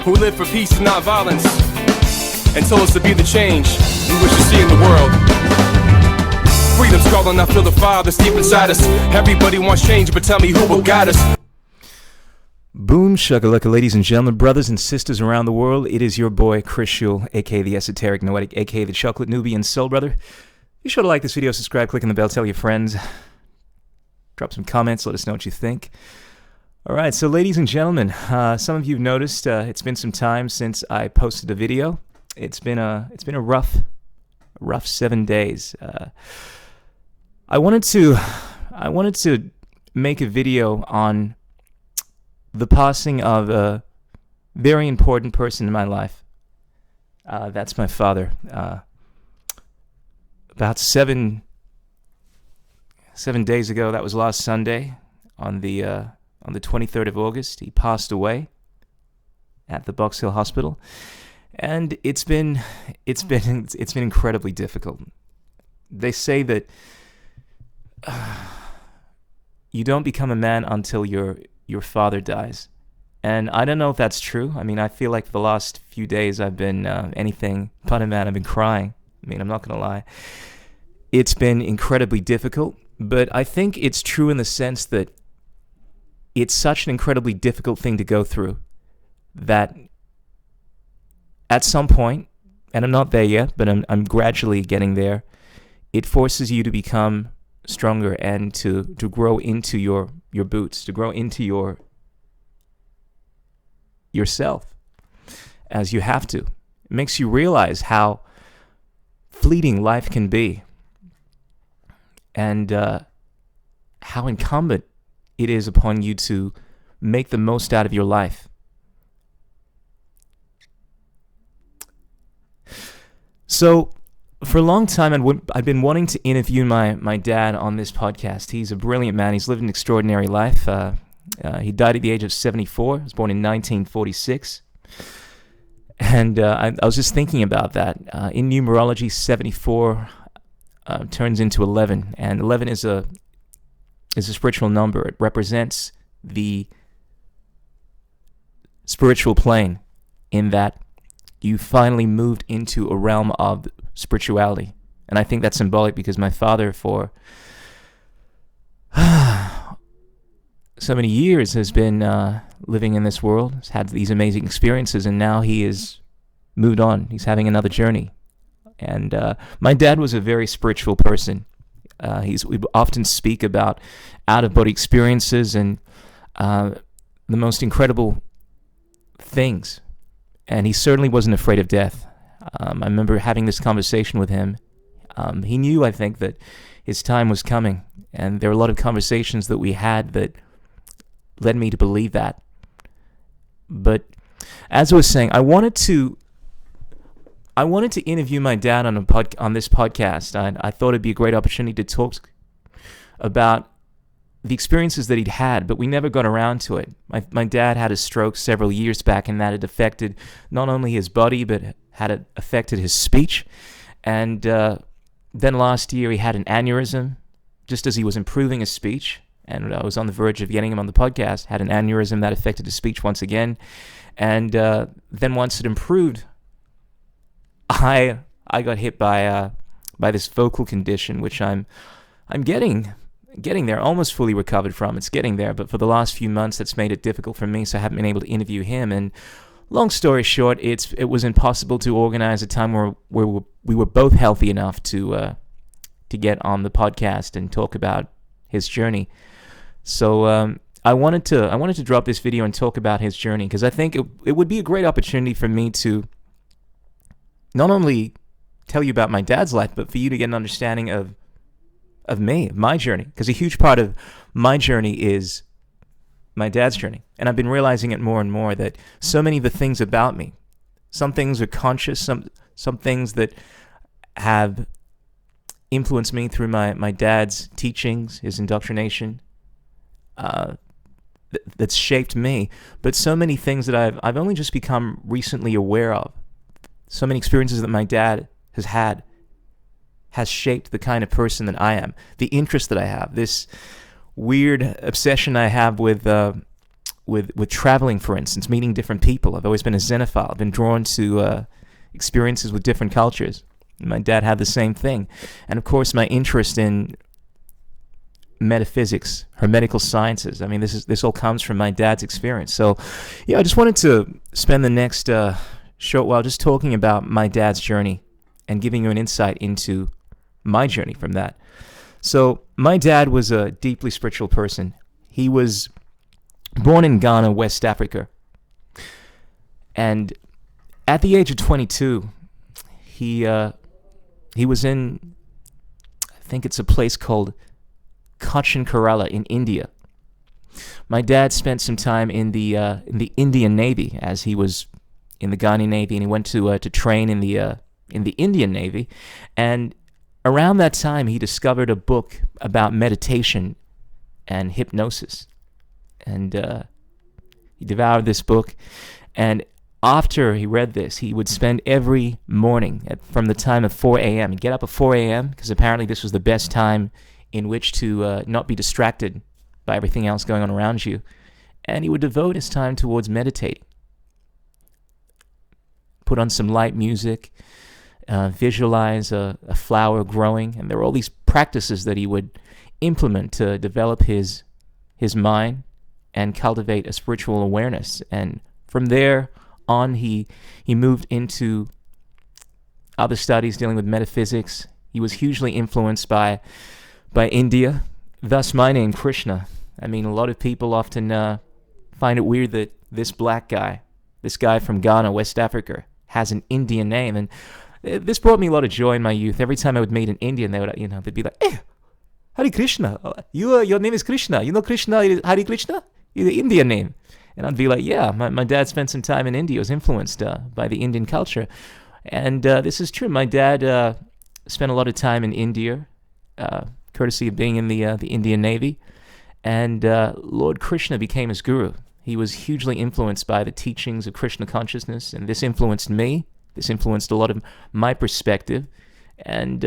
who live for peace and not violence, and told us to be the change we wish to see in the world. Freedom's calling, I feel the fire that's deep inside us. Everybody wants change, but tell me who will guide us. Boom shakalaka, ladies and gentlemen, brothers and sisters around the world. It is your boy Chris Schul, aka the Esoteric Noetic, aka the Chocolate Nubian Soul Brother. Be sure to like this video, subscribe, click on the bell, tell your friends. Drop some comments, let us know what you think. Alright, so ladies and gentlemen, some of you have noticed it's been some time since I posted a video. It's been a rough 7 days. I wanted to make a video on the passing of a very important person in my life. That's my father. About seven days ago, that was last Sunday, on the 23rd of August, he passed away at the Box Hill Hospital, and it's been incredibly difficult. They say that you don't become a man until your father dies, and I don't know if that's true. I mean, I feel like for the last few days I've been anything but a man. I've been crying. I mean, I'm not gonna lie. It's been incredibly difficult, but I think it's true in the sense that it's such an incredibly difficult thing to go through that at some point, and I'm not there yet, but I'm gradually getting there, it forces you to become stronger and to grow into your boots, to grow into yourself, as you have to. It makes you realize how fleeting life can be, and how incumbent it is upon you to make the most out of your life. So, for a long time, I've been wanting to interview my dad on this podcast. He's a brilliant man. He's lived an extraordinary life. He died at the age of 74. He was born in 1946. And I was just thinking about that. In numerology, 74 turns into 11. And 11 is a spiritual number. It represents the spiritual plane, in that you finally moved into a realm of spirituality. And I think that's symbolic because my father, for so many years, has been living in this world, has had these amazing experiences, and now he is moved on. He's having another journey. And my dad was a very spiritual person. We often speak about out-of-body experiences and the most incredible things. And he certainly wasn't afraid of death. I remember having this conversation with him. He knew, I think, that his time was coming. And there were a lot of conversations that we had that led me to believe that. But as I was saying, I wanted to interview my dad on this podcast. I thought it'd be a great opportunity to talk about the experiences that he'd had, but we never got around to it. My dad had a stroke several years back, and that had affected not only his body, but had affected his speech. And then last year he had an aneurysm, just as he was improving his speech, and I was on the verge of getting him on the podcast, had an aneurysm that affected his speech once again. And then once it improved, I got hit by this vocal condition, which I'm getting there, almost fully recovered from. It's getting there, but for the last few months, that's made it difficult for me, so I haven't been able to interview him. And long story short, it was impossible to organize a time where we were both healthy enough to get on the podcast and talk about his journey. So I wanted to drop this video and talk about his journey, because I think it would be a great opportunity for me to not only tell you about my dad's life, but for you to get an understanding of me, my journey. Because a huge part of my journey is my dad's journey. And I've been realizing it more and more, that so many of the things about me, some things are conscious, some things that have influenced me through my dad's teachings, his indoctrination, that's shaped me. But so many things that I've only just become recently aware of. So many experiences that my dad has had has shaped the kind of person that I am, the interest that I have, this weird obsession I have with with traveling, for instance, meeting different people. I've always been a xenophile. I've been drawn to experiences with different cultures. My dad had the same thing. And of course, my interest in metaphysics, hermetical sciences. I mean, this all comes from my dad's experience. So, yeah, I just wanted to spend the next short while just talking about my dad's journey and giving you an insight into my journey from that. So, my dad was a deeply spiritual person. He was born in Ghana, West Africa. And at the age of 22, he was in, I think it's a place called Cochin Kerala in India. My dad spent some time in the Indian Navy, as he was in the Ghanaian Navy, and he went to train in the Indian Navy. And around that time, he discovered a book about meditation and hypnosis, and he devoured this book. And after he read this, he would spend every morning from the time of 4 a.m. He'd get up at 4 a.m. because apparently this was the best time in which to not be distracted by everything else going on around you. And he would devote his time towards meditating. Put on some light music, visualize a flower growing, and there were all these practices that he would implement to develop his mind and cultivate a spiritual awareness. And from there on, he moved into other studies dealing with metaphysics. He was hugely influenced by India, thus my name, Krishna. I mean, a lot of people often find it weird that this black guy, this guy from Ghana, West Africa, has an Indian name. And this brought me a lot of joy in my youth. Every time I would meet an Indian, they'd be like, "Hey, Hare Krishna, your name is Krishna. You know Krishna is Hare Krishna? It's the Indian name." And I'd be like, yeah, my dad spent some time in India. He was influenced by the Indian culture. And this is true. My dad spent a lot of time in India, courtesy of being in the Indian Navy. And Lord Krishna became his guru. He was hugely influenced by the teachings of Krishna consciousness, and this influenced me. This influenced a lot of my perspective. And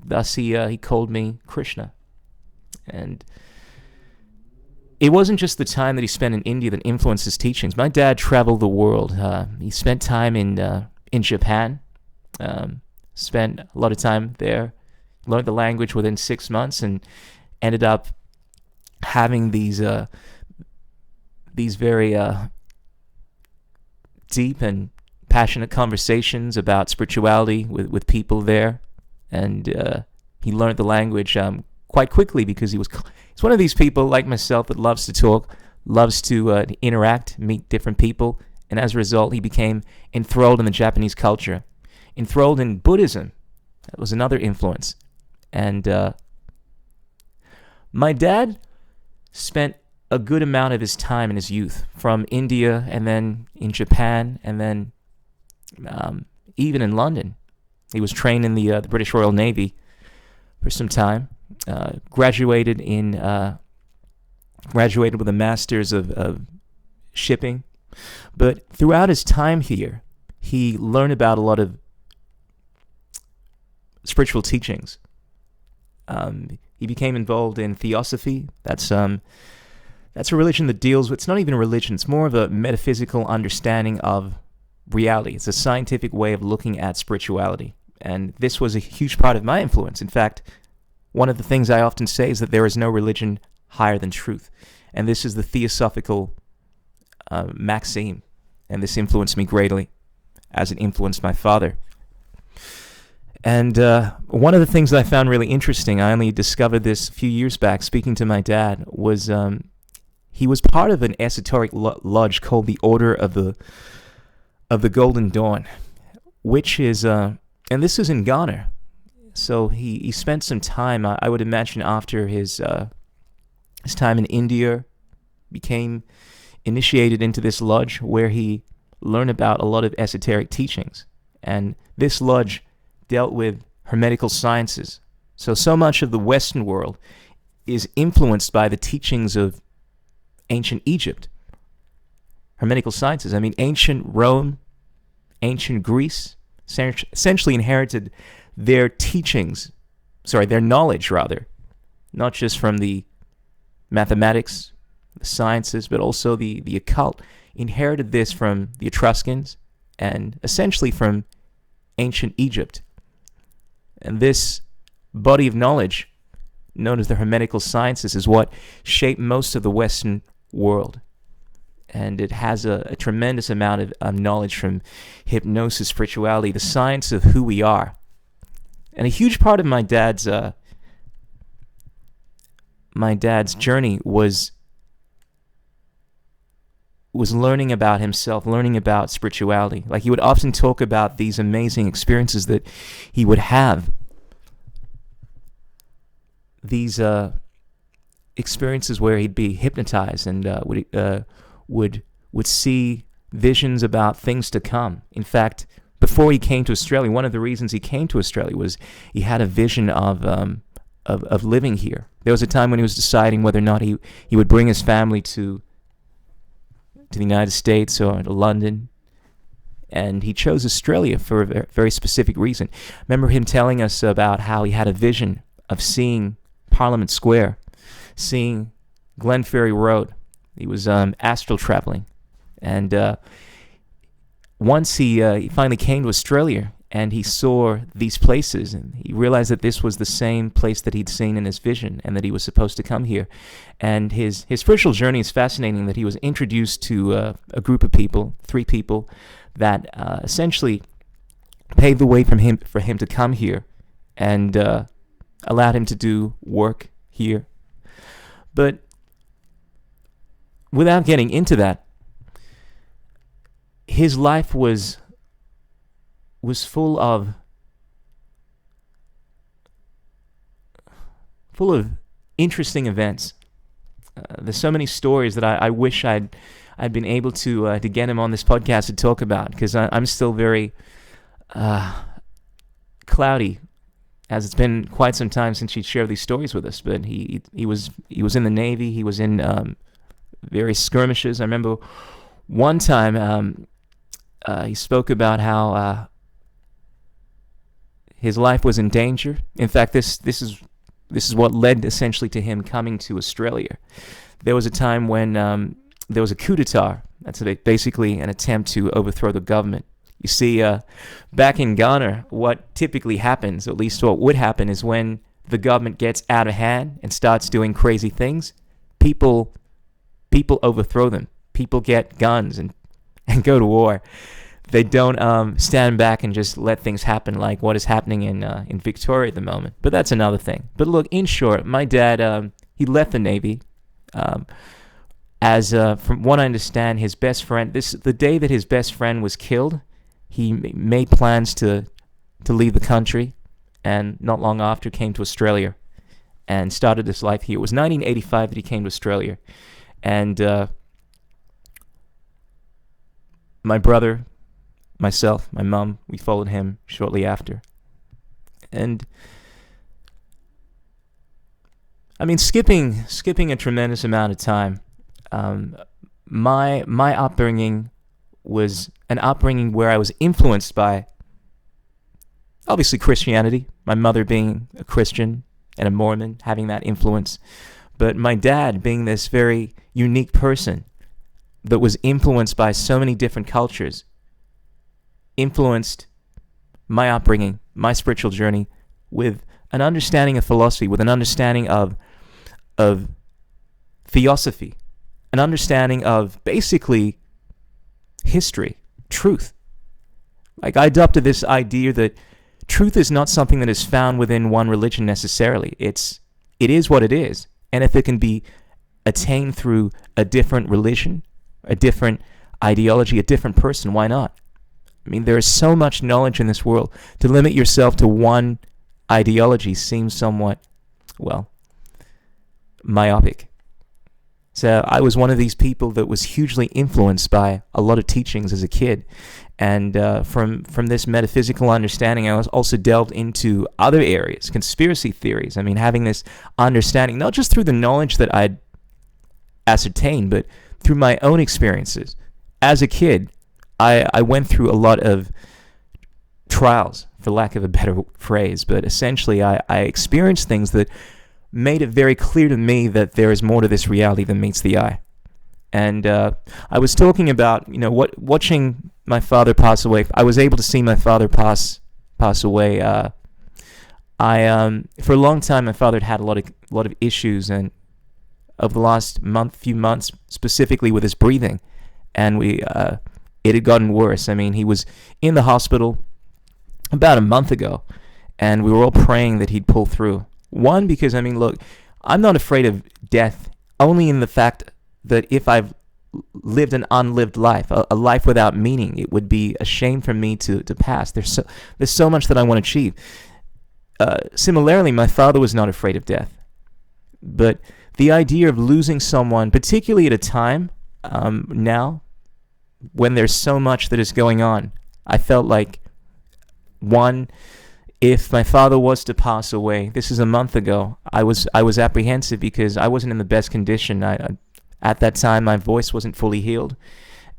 thus he called me Krishna. And it wasn't just the time that he spent in India that influenced his teachings. My dad traveled the world. He spent time in Japan, spent a lot of time there, learned the language within 6 months, and ended up having these very deep and passionate conversations about spirituality with people there. And he learned the language quite quickly because he's one of these people like myself that loves to talk, loves to interact, meet different people, and as a result, he became enthralled in the Japanese culture, enthralled in Buddhism. That was another influence. And my dad spent a good amount of his time in his youth from India and then in Japan and then even in London. He was trained in the British Royal Navy for some time. Graduated with a master's of shipping, but throughout his time here, he learned about a lot of spiritual teachings. He became involved in theosophy. That's a religion that deals with, it's not even a religion, it's more of a metaphysical understanding of reality. It's a scientific way of looking at spirituality. And this was a huge part of my influence. In fact, one of the things I often say is that there is no religion higher than truth. And this is the theosophical maxim. And this influenced me greatly, as it influenced my father. And one of the things that I found really interesting, I only discovered this a few years back speaking to my dad, was he was part of an esoteric lodge called the Order of the Golden Dawn, which is, and this is in Ghana. So he spent some time, I would imagine, after his time in India, became initiated into this lodge where he learned about a lot of esoteric teachings. And this lodge dealt with hermetical sciences. So much of the Western world is influenced by the teachings of ancient Egypt. Hermetical sciences. I mean, ancient Rome, ancient Greece, essentially inherited their knowledge, not just from the mathematics, the sciences, but also the occult, inherited this from the Etruscans and essentially from ancient Egypt. And this body of knowledge, known as the Hermetical sciences, is what shaped most of the Western world. And it has a tremendous amount of knowledge from hypnosis, spirituality, the science of who we are. And a huge part of my dad's journey was learning about himself, learning about spirituality. Like, he would often talk about these amazing experiences that he would have. These experiences where he'd be hypnotized and would see visions about things to come. In fact, before he came to Australia, one of the reasons he came to Australia was he had a vision of living here. There was a time when he was deciding whether or not he would bring his family to the United States or to London, and he chose Australia for a very specific reason. I remember him telling us about how he had a vision of seeing Parliament Square, seeing Glenferrie Road. He was astral traveling, and once he finally came to Australia and he saw these places, and he realized that this was the same place that he'd seen in his vision and that he was supposed to come here. And his spiritual journey is fascinating, that he was introduced to a group of people, 3 people, that essentially paved the way for him to come here and allowed him to do work here. But without getting into that, his life was full of interesting events. There's so many stories that I wish I'd been able to get him on this podcast to talk about, because I'm still very cloudy, as it's been quite some time since he shared these stories with us. But he was in the Navy. He was in various skirmishes. I remember one time he spoke about how his life was in danger. In fact, this is what led essentially to him coming to Australia. There was a time when there was a coup d'etat. That's basically an attempt to overthrow the government. You see, back in Ghana, what typically happens, or at least what would happen, is when the government gets out of hand and starts doing crazy things, people overthrow them. People get guns and go to war. They don't stand back and just let things happen like what is happening in Victoria at the moment. But that's another thing. But look, in short, my dad, he left the Navy. As from what I understand, his best friend, the day that his best friend was killed, he made plans to leave the country, and not long after came to Australia and started his life here. It was 1985 that he came to Australia. And my brother, myself, my mom, we followed him shortly after. And I mean, skipping a tremendous amount of time, my upbringing was an upbringing where I was influenced by, obviously, Christianity, my mother being a Christian and a Mormon, having that influence, but my dad being this very unique person that was influenced by so many different cultures, influenced my upbringing, my spiritual journey, with an understanding of philosophy, with an understanding of theosophy, an understanding of basically history, truth. Like, I adopted this idea that truth is not something that is found within one religion necessarily. It is what it is, and if it can be attained through a different religion, a different ideology, a different person, why not? I mean, there is so much knowledge in this world. To limit yourself to one ideology seems somewhat, well, myopic. So I was one of these people that was hugely influenced by a lot of teachings as a kid. And from this metaphysical understanding, I was also delved into other areas, conspiracy theories. I mean, having this understanding, not just through the knowledge that I'd ascertained, but through my own experiences. As a kid, I went through a lot of trials, for lack of a better phrase, but essentially I experienced things that made it very clear to me that there is more to this reality than meets the eye. And I was talking about, watching my father pass away. I was able to see my father pass away. For a long time, my father had a lot of issues, and over the last few months, specifically with his breathing, and it had gotten worse. I mean, he was in the hospital about a month ago, and we were all praying that he'd pull through. One, because, look, I'm not afraid of death, only in the fact that if I've lived an unlived life, a life without meaning, it would be a shame for me to pass. There's so much that I want to achieve. Similarly, my father was not afraid of death. But the idea of losing someone, particularly at a time now when there's so much that is going on, I felt like, one, if my father was to pass away, this is a month ago, I was apprehensive because I wasn't in the best condition. At that time, my voice wasn't fully healed.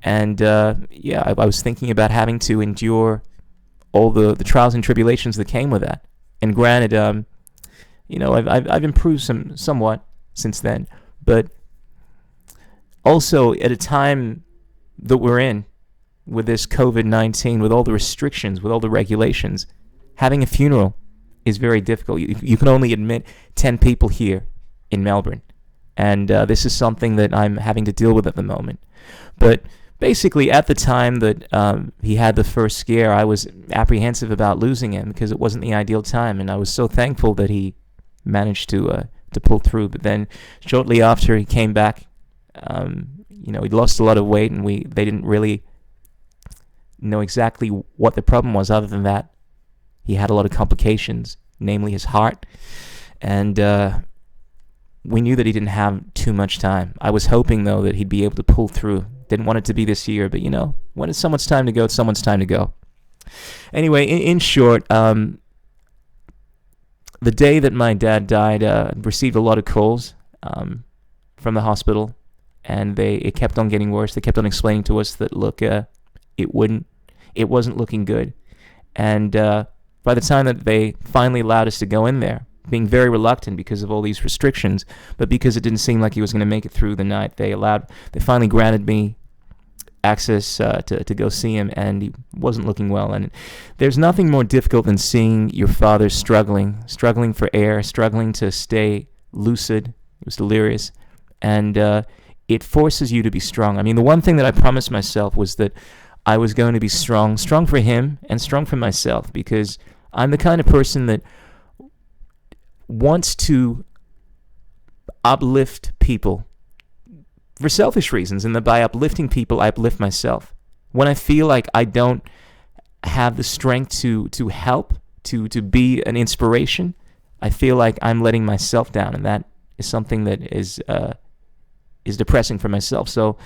And I was thinking about having to endure all the trials and tribulations that came with that. And granted, I've improved somewhat since then. But also at a time that we're in with this COVID-19, with all the restrictions, with all the regulations, having a funeral is very difficult. You can only admit 10 people here in Melbourne. And this is something that I'm having to deal with at the moment. But basically, at the time that he had the first scare, I was apprehensive about losing him because it wasn't the ideal time. And I was so thankful that he managed to pull through. But then shortly after he came back, he lost a lot of weight, and they didn't really know exactly what the problem was, other than that he had a lot of complications, namely his heart. And we knew that he didn't have too much time. I was hoping, though, that he'd be able to pull through. Didn't want it to be this year, but when it's someone's time to go, it's someone's time to go. Anyway, in short, the day that my dad died, received a lot of calls from the hospital, and it kept on getting worse. They kept on explaining to us that, look, it wasn't looking good. And by the time that they finally allowed us to go in there, being very reluctant because of all these restrictions, but because it didn't seem like he was going to make it through the night, they finally granted me access to go see him, and he wasn't looking well. And there's nothing more difficult than seeing your father struggling for air, struggling to stay lucid. He was delirious, and it forces you to be strong. The one thing that I promised myself was that I was going to be strong for him and strong for myself, because I'm the kind of person that wants to uplift people for selfish reasons, and that by uplifting people, I uplift myself. When I feel like I don't have the strength to help, to be an inspiration, I feel like I'm letting myself down, and that is something that is depressing for myself. So,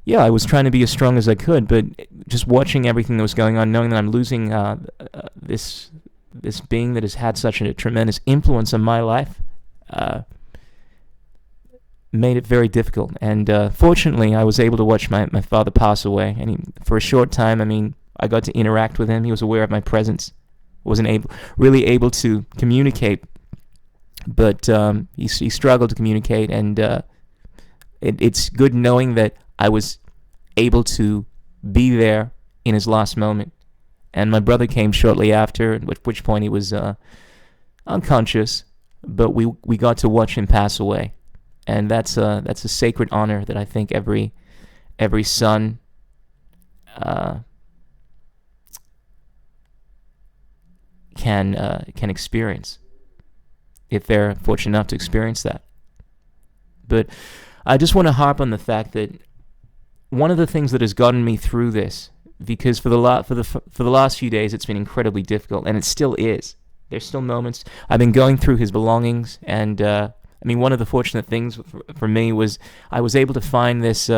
yeah, I was trying to be as strong as I could, but just watching everything that was going on, knowing that I'm losing this being that has had such a tremendous influence on my life, made it very difficult. And fortunately, I was able to watch my father pass away. And for a short time, I got to interact with him. He was aware of my presence. Wasn't really able to communicate, but he struggled to communicate. And it's good knowing that I was able to be there in his last moment. And my brother came shortly after, at which point he was unconscious, but we got to watch him pass away. And that's a sacred honor that I think every son can experience, if they're fortunate enough to experience that. But I just want to harp on the fact that one of the things that has gotten me through this, because for the last few days it's been incredibly difficult, and it still is. There's still moments. I've been going through his belongings, and one of the fortunate things for me was I was able to find this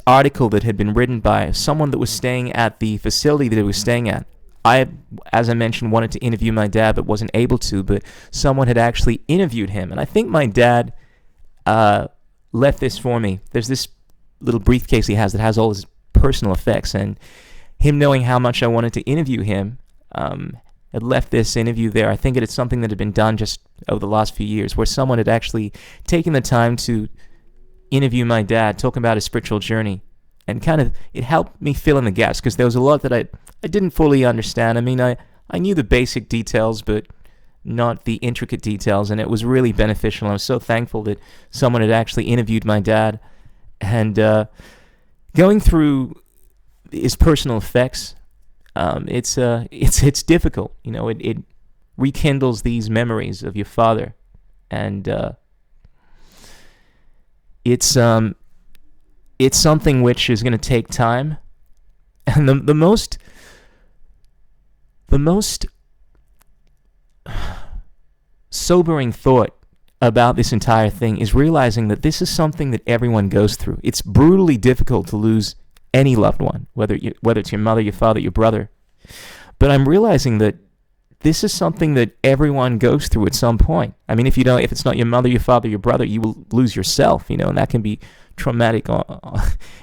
article that had been written by someone that was staying at the facility that he was staying at. I, as I mentioned, wanted to interview my dad, but wasn't able to. But someone had actually interviewed him, and I think my dad left this for me. There's this little briefcase he has that has all his personal effects, and him knowing how much I wanted to interview him had left this interview there. I think it is something that had been done just over the last few years, where someone had actually taken the time to interview my dad, talking about his spiritual journey, and kind of it helped me fill in the gaps, because there was a lot that I didn't fully understand. I mean, I knew the basic details, but not the intricate details, and it was really beneficial. I was so thankful that someone had actually interviewed my dad, and going through his personal effects, it's difficult. You know, it rekindles these memories of your father, and it's something which is going to take time. And the most sobering thought about this entire thing is realizing that this is something that everyone goes through. It's brutally difficult to lose any loved one, whether it's your mother, your father, your brother. But I'm realizing that this is something that everyone goes through at some point. I mean, if it's not your mother, your father, your brother, you will lose yourself, you know, and that can be traumatic,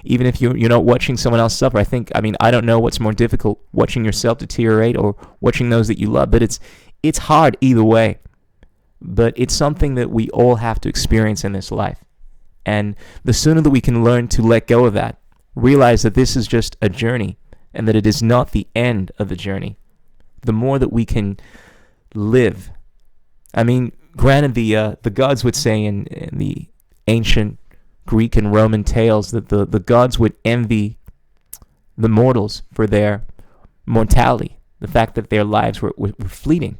even if you're not watching someone else suffer. I don't know what's more difficult, watching yourself deteriorate or watching those that you love, but it's hard either way. But it's something that we all have to experience in this life. And the sooner that we can learn to let go of that, realize that this is just a journey and that it is not the end of the journey, the more that we can live. I mean, granted, the gods would say in the ancient Greek and Roman tales that the gods would envy the mortals for their mortality, the fact that their lives were fleeting.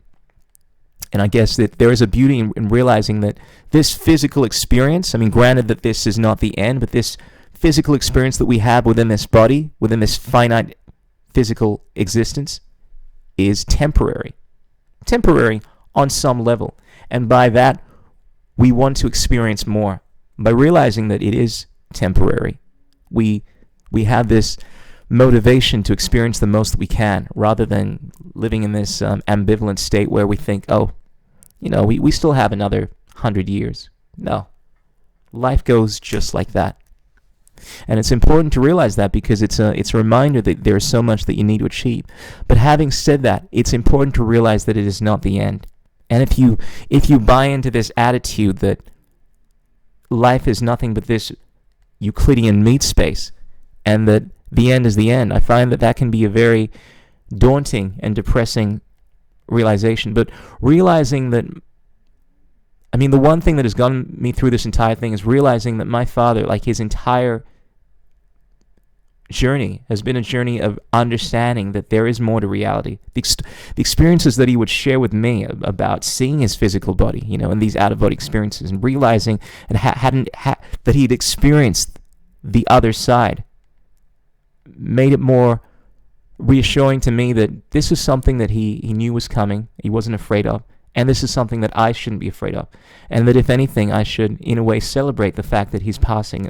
And I guess that there is a beauty in realizing that this physical experience, I mean, granted that this is not the end, but this physical experience that we have within this body, within this finite physical existence, is temporary. Temporary on some level. And by that, we want to experience more. By realizing that it is temporary, we have this motivation to experience the most that we can, rather than living in this ambivalent state where we think, oh, you know, we still have another 100 years. No. Life goes just like that. And it's important to realize that, because it's a reminder that there's so much that you need to achieve. But having said that, it's important to realize that it is not the end. And if you buy into this attitude that life is nothing but this Euclidean meat space, and that the end is the end, I find that can be a very daunting and depressing realization. But realizing that, I mean, the one thing that has gotten me through this entire thing is realizing that my father, like his entire journey, has been a journey of understanding that there is more to reality. The experiences that he would share with me about seeing his physical body, you know, and these out-of-body experiences, and realizing and that he'd experienced the other side, made it more reassuring to me that this is something that he knew was coming, he wasn't afraid of, and this is something that I shouldn't be afraid of, and that if anything, I should, in a way, celebrate the fact that he's passing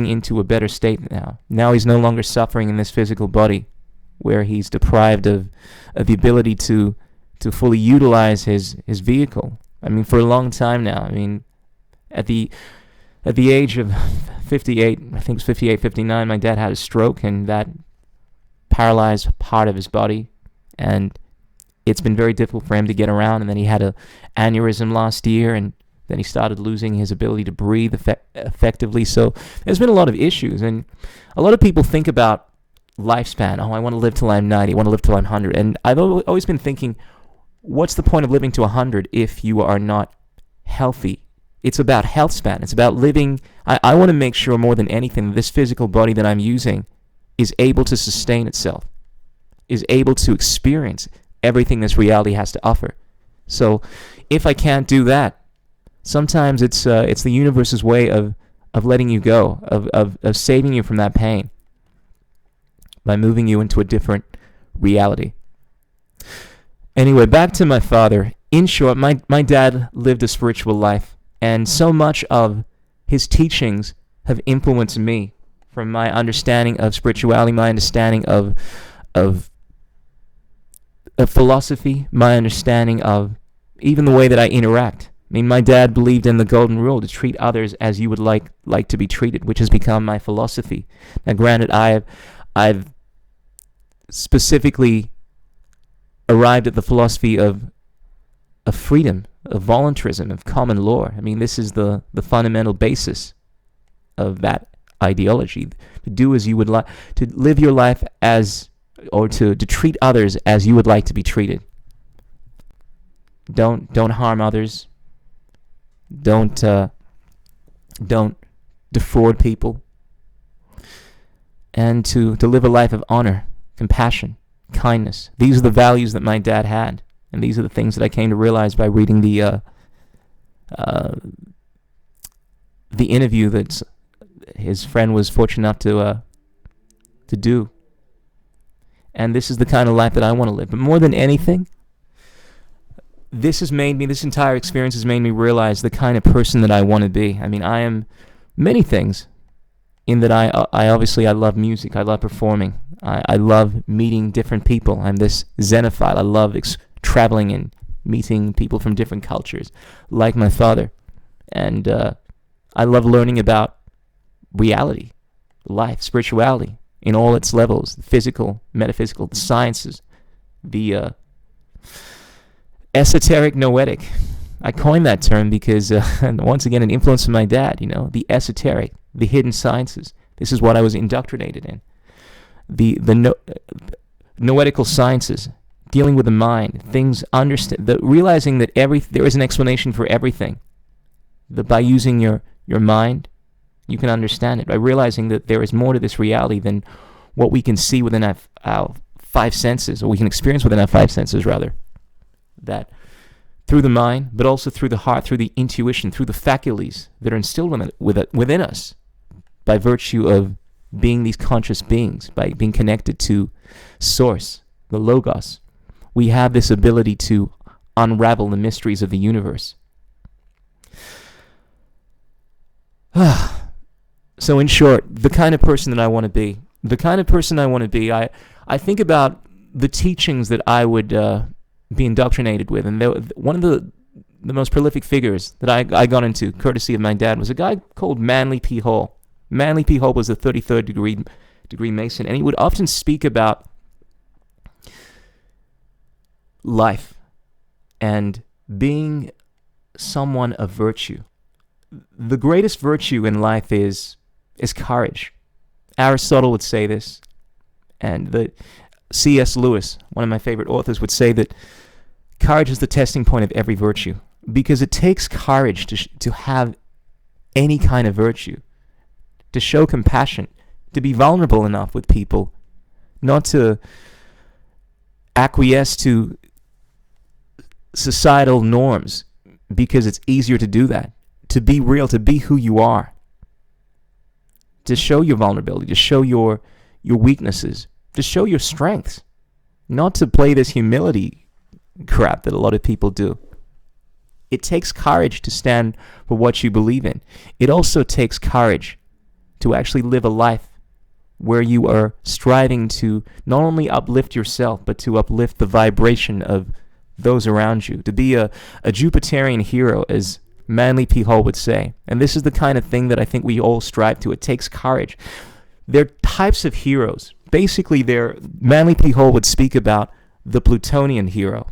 into a better state now. Now he's no longer suffering in this physical body, where he's deprived of the ability to fully utilize his vehicle. I mean, for a long time now. I mean, at the age of 58, I think it was 58, 59, my dad had a stroke, and that paralyzed part of his body, and it's been very difficult for him to get around. And then he had an aneurysm last year, and then he started losing his ability to breathe effectively. So there's been a lot of issues, and a lot of people think about lifespan. Oh, I want to live till I'm 90, I want to live till I'm 100. And I've always been thinking, what's the point of living to 100 if you are not healthy? It's about health span. It's about living. I want to make sure more than anything this physical body that I'm using is able to sustain itself, is able to experience everything this reality has to offer. So if I can't do that, sometimes it's the universe's way of letting you go, of saving you from that pain by moving you into a different reality. Anyway, back to my father. In short, my dad lived a spiritual life, and so much of his teachings have influenced me, from my understanding of spirituality, my understanding of philosophy, my understanding of even the way that I interact. I mean, my dad believed in the golden rule, to treat others as you would like to be treated, which has become my philosophy. Now, granted, I've specifically arrived at the philosophy of of freedom, of voluntarism, of common law. I mean, this is the fundamental basis of that ideology. To do as you would like, to live your life as, or to treat others as you would like to be treated. Don't harm others. Don't defraud people. And to live a life of honor, compassion, kindness. These are the values that my dad had, and these are the things that I came to realize by reading the interview that his friend was fortunate enough to do. And this is the kind of life that I want to live. But more than anything, this entire experience has made me realize the kind of person that I want to be. I mean, I am many things, in that I obviously love music, I love performing, I love meeting different people. I'm this xenophile. I love traveling and meeting people from different cultures, like my father. And I love learning about reality, life, spirituality, in all its levels, the physical, metaphysical, the sciences, the esoteric, noetic. I coined that term because, once again, an influence from my dad, the esoteric, the hidden sciences. This is what I was indoctrinated in. The noetical sciences, dealing with the mind, things, realizing that there is an explanation for everything. That by using your mind, you can understand it. By realizing that there is more to this reality than what we can see within our five senses, or we can experience within our five senses, rather. That through the mind, but also through the heart, through the intuition, through the faculties that are instilled within us by virtue of being these conscious beings, by being connected to Source, the Logos, we have this ability to unravel the mysteries of the universe. So in short, the kind of person that I want to be, I think about the teachings that I would be indoctrinated with. And one of the most prolific figures that I got into, courtesy of my dad, was a guy called Manly P. Hall. Manly P. Hall was a 33rd degree Mason, and he would often speak about life and being someone of virtue. The greatest virtue in life is courage. Aristotle would say this, and C.S. Lewis, one of my favorite authors, would say that courage is the testing point of every virtue, because it takes courage to have any kind of virtue, to show compassion, to be vulnerable enough with people, not to acquiesce to societal norms, because it's easier to do that, to be real, to be who you are, to show your vulnerability, to show your weaknesses, to show your strengths, not to play this humility crap that a lot of people do. It takes courage to stand for what you believe in. It also takes courage to actually live a life where you are striving to not only uplift yourself, but to uplift the vibration of those around you, to be a Jupiterian hero, as Manly P. Hall would say. And this is the kind of thing that I think we all strive to. It takes courage. There are types of heroes. Basically, Manly P. Hall would speak about the Plutonian hero.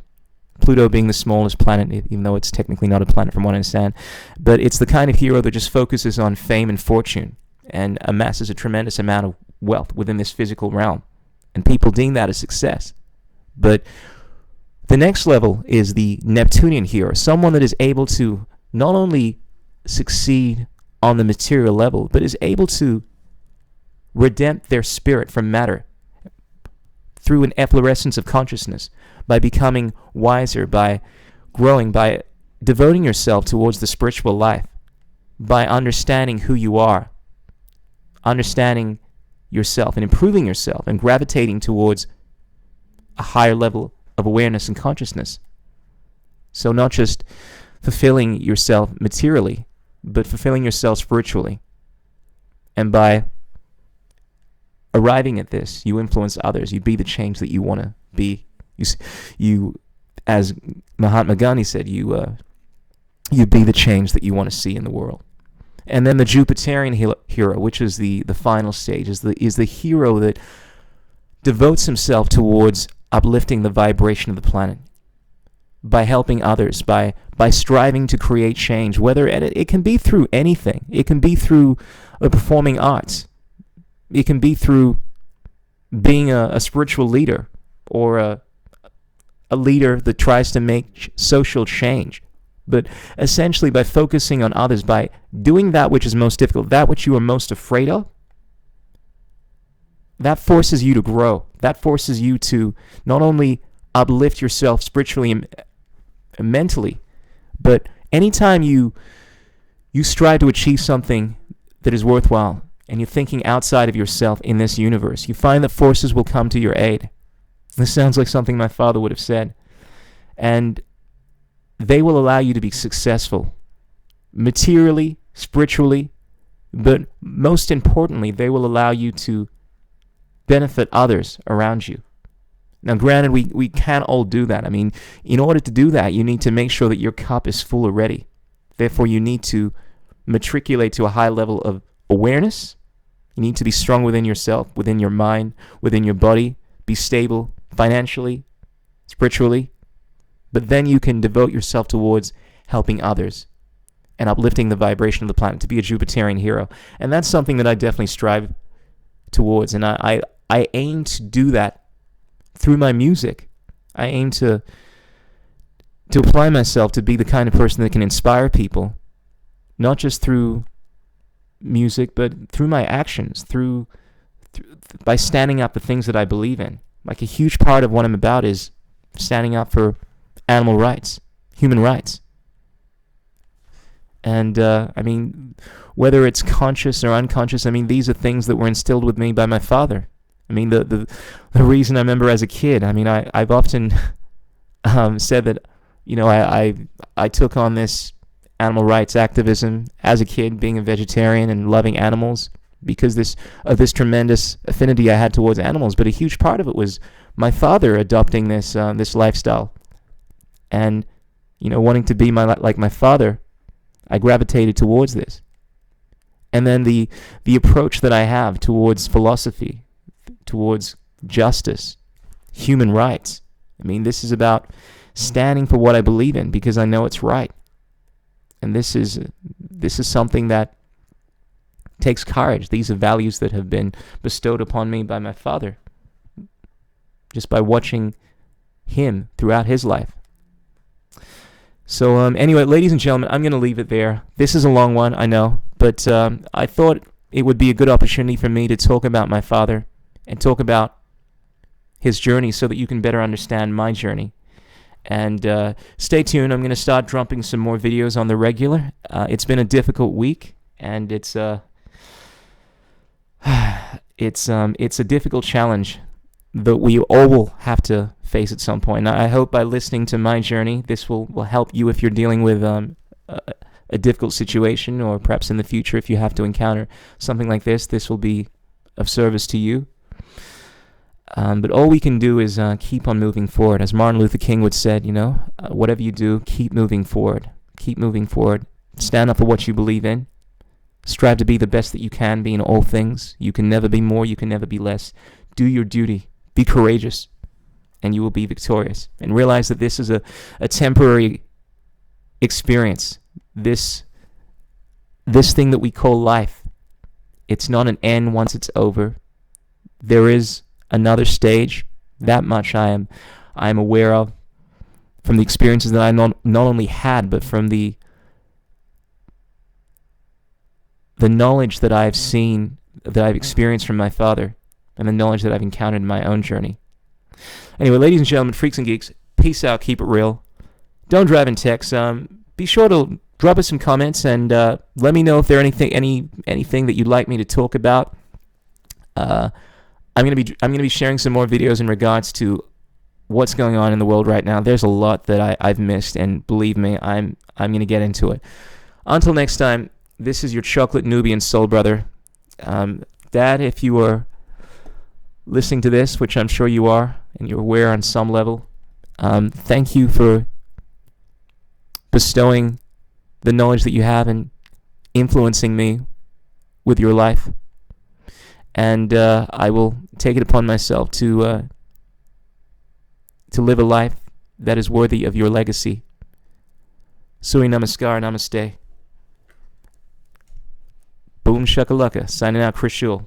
Pluto being the smallest planet, even though it's technically not a planet from what I understand. But it's the kind of hero that just focuses on fame and fortune and amasses a tremendous amount of wealth within this physical realm. And people deem that a success. But the next level is the Neptunian hero, someone that is able to not only succeed on the material level, but is able to redempt their spirit from matter through an efflorescence of consciousness, by becoming wiser, by growing, by devoting yourself towards the spiritual life, by understanding who you are, understanding yourself and improving yourself and gravitating towards a higher level of awareness and consciousness. So not just fulfilling yourself materially, but fulfilling yourself spiritually. And by arriving at this, you influence others. You be the change that you want to be. You, as Mahatma Gandhi said, you be the change that you want to see in the world. And then the Jupiterian hero, which is the final stage, is the hero that devotes himself towards uplifting the vibration of the planet. by helping others, by striving to create change, whether it can be through anything. It can be through performing arts. It can be through being a spiritual leader, or a leader that tries to make social change. But essentially, by focusing on others, by doing that which is most difficult, that which you are most afraid of, that forces you to grow. That forces you to not only uplift yourself spiritually and mentally, but anytime you strive to achieve something that is worthwhile, and you're thinking outside of yourself in this universe, you find that forces will come to your aid. This sounds like something my father would have said. And they will allow you to be successful materially, spiritually, but most importantly, they will allow you to benefit others around you. Now, granted, we can't all do that. I mean, in order to do that, you need to make sure that your cup is full already. Therefore, you need to matriculate to a high level of awareness. You need to be strong within yourself, within your mind, within your body, be stable financially, spiritually. But then you can devote yourself towards helping others and uplifting the vibration of the planet, to be a Jupiterian hero. And that's something that I definitely strive towards. And I aim to do that through my music. I aim to apply myself to be the kind of person that can inspire people, not just through music, but through my actions, through by standing up for things that I believe in. Like, a huge part of what I'm about is standing up for animal rights, human rights. And, I mean, whether it's conscious or unconscious, I mean, these are things that were instilled with me by my father. I mean, the reason I remember as a kid, I mean, I've often said that, you know, I took on this animal rights activism as a kid, being a vegetarian and loving animals, because of this tremendous affinity I had towards animals. But a huge part of it was my father adopting this lifestyle, and, you know, wanting to be like my father. I gravitated towards this. And then the approach that I have towards philosophy, towards justice, human rights. I mean, this is about standing for what I believe in because I know it's right. And this is something that takes courage. These are values that have been bestowed upon me by my father, just by watching him throughout his life. So anyway, ladies and gentlemen, I'm going to leave it there. This is a long one, I know, but I thought it would be a good opportunity for me to talk about my father and talk about his journey so that you can better understand my journey. And stay tuned. I'm going to start dropping some more videos on the regular. It's been a difficult week, and it's a difficult challenge that we all will have to face at some point. Now, I hope by listening to my journey, this will help you if you're dealing with a difficult situation, or perhaps in the future if you have to encounter something like this. This will be of service to you. But all we can do is keep on moving forward. As Martin Luther King would said, you know, whatever you do, keep moving forward. Keep moving forward. Stand up for what you believe in. Strive to be the best that you can be in all things. You can never be more. You can never be less. Do your duty. Be courageous, and you will be victorious. And realize that this is a temporary experience. This thing that we call life, it's not an end once it's over. There is another stage. That much I am aware of from the experiences that I not only had, but from the knowledge that I've seen, that I've experienced from my father, and the knowledge that I've encountered in my own journey. Anyway, ladies and gentlemen, freaks and geeks, peace out, keep it real. Don't drive and text. Be sure to drop us some comments and let me know if there's anything that you'd like me to talk about. I'm gonna be sharing some more videos in regards to what's going on in the world right now. There's a lot that I've missed, and believe me, I'm gonna get into it. Until next time, this is your chocolate Nubian soul brother. Dad, if you are listening to this, which I'm sure you are, and you're aware on some level, thank you for bestowing the knowledge that you have and influencing me with your life. And I will take it upon myself to live a life that is worthy of your legacy. Sui Namaskar, Namaste. Boom shakalaka. Signing out, Chris Schul.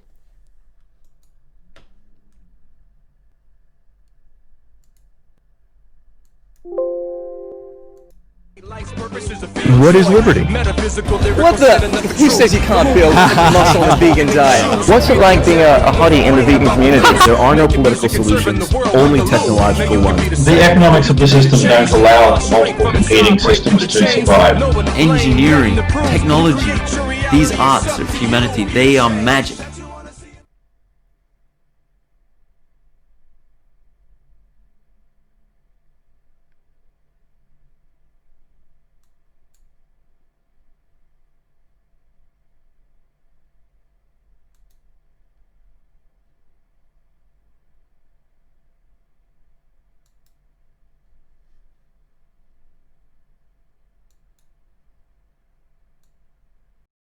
What is liberty? What the? Who says you can't build muscle on a vegan diet? What's it like being a hottie in the vegan community? There are no political solutions, only technological ones. The economics of the system don't allow multiple competing systems to survive. Engineering, technology, these arts of humanity, they are magic.